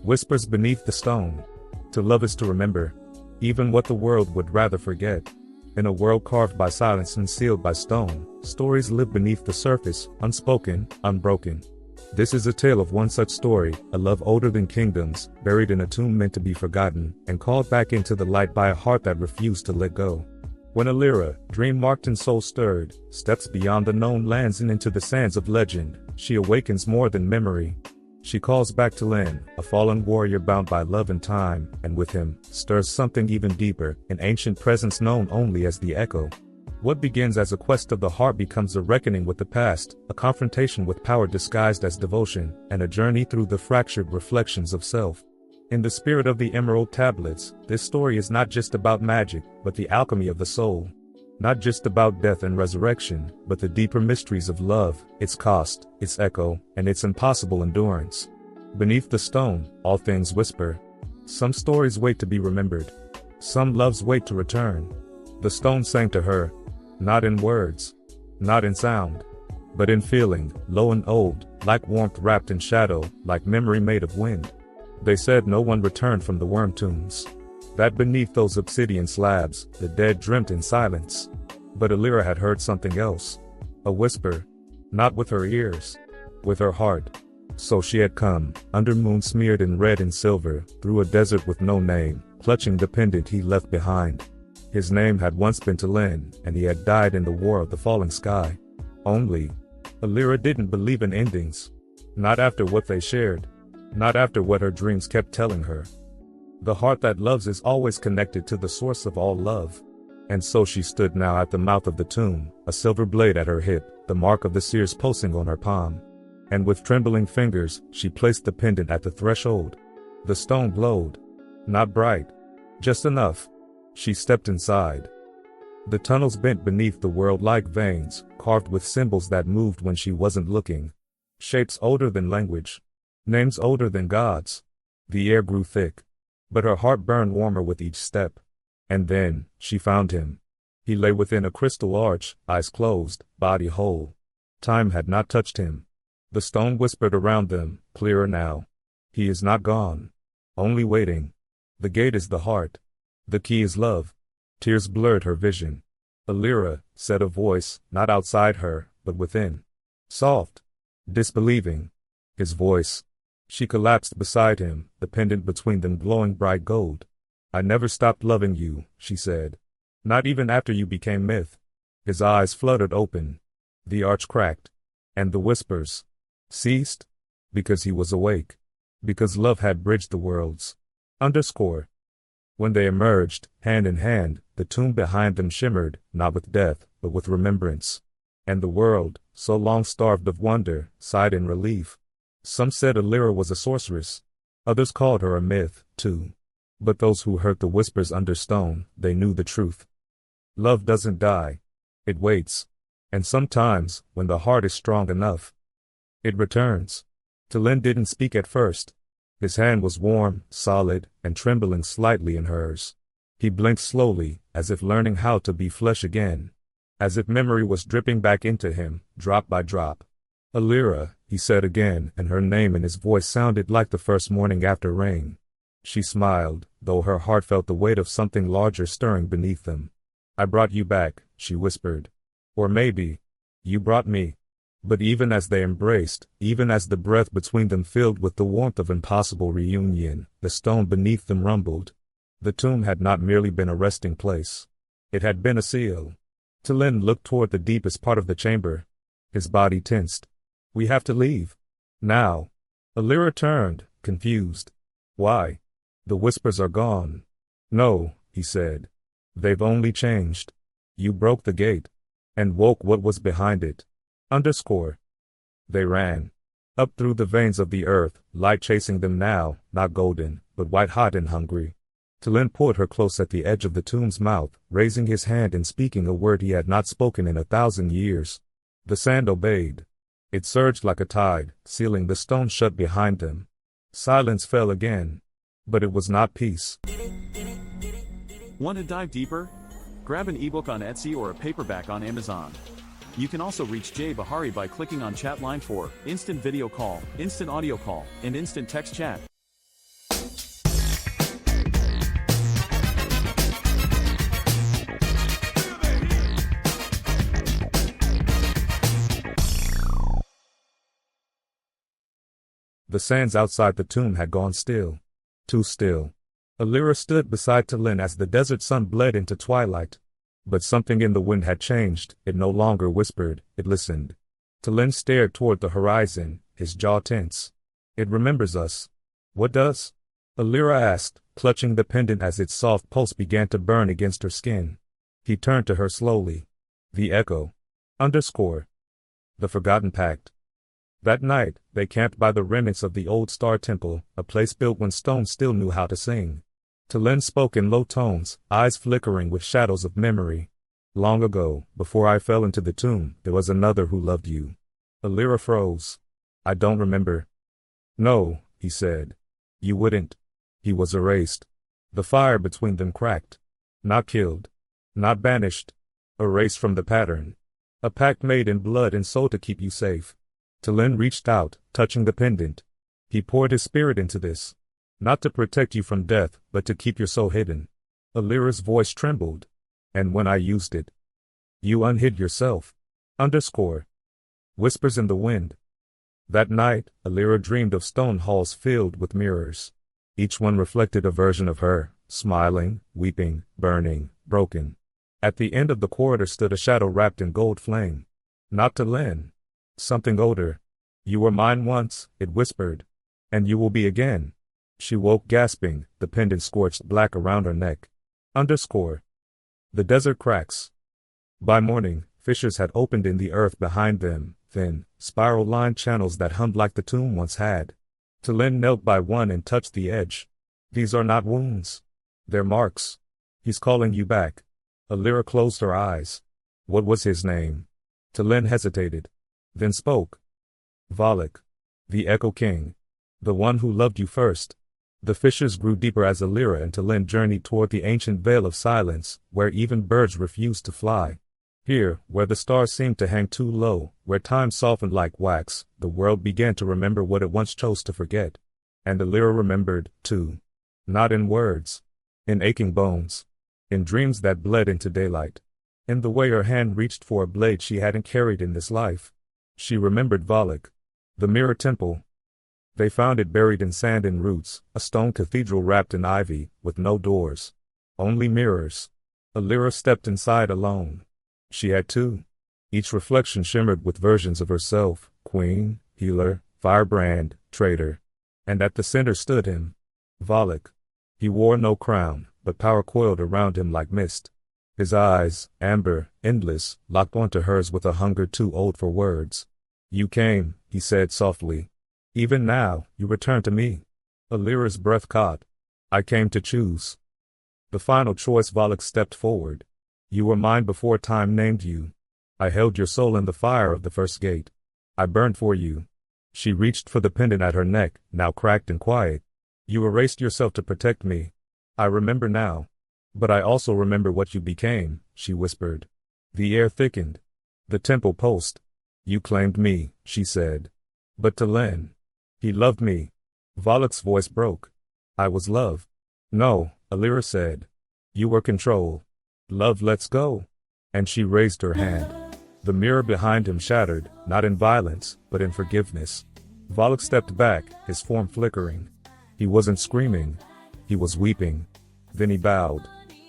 Whispers beneath the stone. To love is to remember, even what the world would rather forget. In a world carved by silence and sealed by stone, stories live beneath the surface, unspoken, unbroken. This is a tale of one such story, a love older than kingdoms, buried in a tomb meant to be forgotten, and called back into the light by a heart that refused to let go. When Elira, dream-marked and soul-stirred, steps beyond the known lands and into the sands of legend, she awakens more than memory. She calls back Thalen, a fallen warrior bound by love and time, and with him, stirs something even deeper, an ancient presence known only as the Echo. What begins as a quest of the heart becomes a reckoning with the past, a confrontation with power disguised as devotion, and a journey through the fractured reflections of self. In the spirit of the Emerald Tablets, this story is not just about magic, but the alchemy of the soul. Not just about death and resurrection, but the deeper mysteries of love, its cost, its echo, and its impossible endurance. Beneath the stone, all things whisper. Some stories wait to be remembered. Some loves wait to return. The stone sang to her, not in words, not in sound, but in feeling, low and old, like warmth wrapped in shadow, like memory made of wind. They said no one returned from the worm tombs. That beneath those obsidian slabs, the dead dreamt in silence. But Elira had heard something else. A whisper. Not with her ears. With her heart. So she had come, under moon smeared in red and silver, through a desert with no name, clutching the pendant he left behind. His name had once been Thalen, and he had died in the war of the falling sky. Only, Elira didn't believe in endings. Not after what they shared. Not after what her dreams kept telling her. The heart that loves is always connected to the source of all love. And so she stood now at the mouth of the tomb, a silver blade at her hip, the mark of the seers pulsing on her palm. And with trembling fingers, she placed the pendant at the threshold. The stone glowed. Not bright. Just enough. She stepped inside. The tunnels bent beneath the world like veins, carved with symbols that moved when she wasn't looking. Shapes older than language. Names older than gods. The air grew thick. But her heart burned warmer with each step. And then, she found him. He lay within a crystal arch, eyes closed, body whole. Time had not touched him. The stone whispered around them, clearer now. He is not gone. Only waiting. The gate is the heart. The key is love. Tears blurred her vision. Elira, said a voice, not outside her, but within. Soft. Disbelieving. His voice. She collapsed beside him, the pendant between them glowing bright gold. I never stopped loving you, she said. Not even after you became myth. His eyes fluttered open. The arch cracked. And the whispers ceased. Because he was awake. Because love had bridged the worlds. When they emerged, hand in hand, the tomb behind them shimmered, not with death, but with remembrance. And the world, so long starved of wonder, sighed in relief. Some said Elira was a sorceress. Others called her a myth, too. But those who heard the whispers under stone, they knew the truth. Love doesn't die. It waits. And sometimes, when the heart is strong enough, it returns. Thalen didn't speak at first. His hand was warm, solid, and trembling slightly in hers. He blinked slowly, as if learning how to be flesh again. As if memory was dripping back into him, drop by drop. Elira, he said again, and her name and his voice sounded like the first morning after rain. She smiled, though her heart felt the weight of something larger stirring beneath them. I brought you back, she whispered. Or maybe, you brought me. But even as they embraced, even as the breath between them filled with the warmth of impossible reunion, the stone beneath them rumbled. The tomb had not merely been a resting place. It had been a seal. Thalen looked toward the deepest part of the chamber. His body tensed. We have to leave. Now. Elira turned, confused. Why? The whispers are gone. No, he said. They've only changed. You broke the gate. And woke what was behind it. They ran. Up through the veins of the earth, light chasing them now, not golden, but white-hot and hungry. Thalen pulled her close at the edge of the tomb's mouth, raising his hand and speaking a word he had not spoken in 1,000 years. The sand obeyed. It surged like a tide, sealing the stone shut behind them. Silence fell again. But it was not peace. Want to dive deeper? Grab an ebook on Etsy or a paperback on Amazon. You can also reach Jay Bahari by clicking on chat line for instant video call, instant audio call, and instant text chat. The sands outside the tomb had gone still. Too still. Elira stood beside Thalen as the desert sun bled into twilight. But something in the wind had changed. It no longer whispered, it listened. Thalen stared toward the horizon, his jaw tense. It remembers us. What does? Elira asked, clutching the pendant as its soft pulse began to burn against her skin. He turned to her slowly. The echo. The forgotten pact. That night, they camped by the remnants of the old star temple, a place built when stone still knew how to sing. Thalen spoke in low tones, eyes flickering with shadows of memory. Long ago, before I fell into the tomb, there was another who loved you. Elira froze. I don't remember. No, he said. You wouldn't. He was erased. The fire between them cracked. Not killed. Not banished. Erased from the pattern. A pact made in blood and soul to keep you safe. Thalen reached out, touching the pendant. He poured his spirit into this. Not to protect you from death, but to keep your soul hidden. Elira's voice trembled. And when I used it, you unhid yourself. Whispers in the wind. That night, Elira dreamed of stone halls filled with mirrors. Each one reflected a version of her, smiling, weeping, burning, broken. At the end of the corridor stood a shadow wrapped in gold flame. Not Thalen. Something older. You were mine once, it whispered. And you will be again. She woke gasping, the pendant scorched black around her neck. The desert cracks. By morning, fissures had opened in the earth behind them, thin, spiral-lined channels that hummed like the tomb once had. Thalen knelt by one and touched the edge. These are not wounds. They're marks. He's calling you back. Elira closed her eyes. What was his name? Thalen hesitated. Then spoke. Valak. The Echo King. The one who loved you first. The fissures grew deeper as Elira and Thalen journeyed toward the ancient veil of silence, where even birds refused to fly. Here, where the stars seemed to hang too low, where time softened like wax, the world began to remember what it once chose to forget. And Elira remembered, too. Not in words. In aching bones. In dreams that bled into daylight. In the way her hand reached for a blade she hadn't carried in this life. She remembered Valak. The mirror temple. They found it buried in sand and roots, a stone cathedral wrapped in ivy, with no doors. Only mirrors. Elira stepped inside alone. She had two. Each reflection shimmered with versions of herself, queen, healer, firebrand, traitor. And at the center stood him. Valak. He wore no crown, but power coiled around him like mist. His eyes, amber, endless, locked onto hers with a hunger too old for words. You came, he said softly. Even now, you return to me. Elira's breath caught. I came to choose. The final choice. Valak stepped forward. You were mine before time named you. I held your soul in the fire of the first gate. I burned for you. She reached for the pendant at her neck, now cracked and quiet. You erased yourself to protect me. I remember now. But I also remember what you became, she whispered. The air thickened. The temple pulsed. You claimed me, she said. But Thalen. He loved me. Valak's voice broke. I was love. No, Elira said. You were control. Love lets go. And she raised her hand. The mirror behind him shattered, not in violence, but in forgiveness. Valak stepped back, his form flickering. He wasn't screaming. He was weeping. Then he bowed.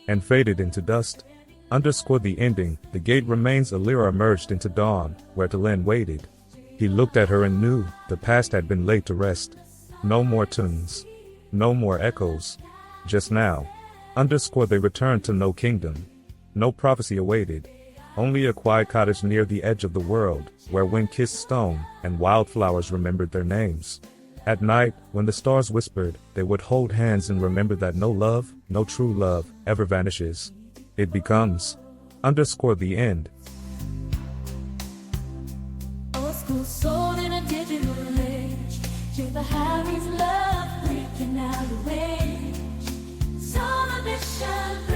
And faded into dust. The ending, the gate remains. Elira emerged into dawn, where Thalen waited. He looked at her and knew, the past had been laid to rest. No more tunes. No more echoes. Just now. They returned to no kingdom. No prophecy awaited. Only a quiet cottage near the edge of the world, where wind kissed stone, and wildflowers remembered their names. At night, when the stars whispered, they would hold hands and remember that no love, no true love, ever vanishes. It becomes. The end. Old school soul in a digital age. Jimmy Harry's love breaking out of range. Soul edition.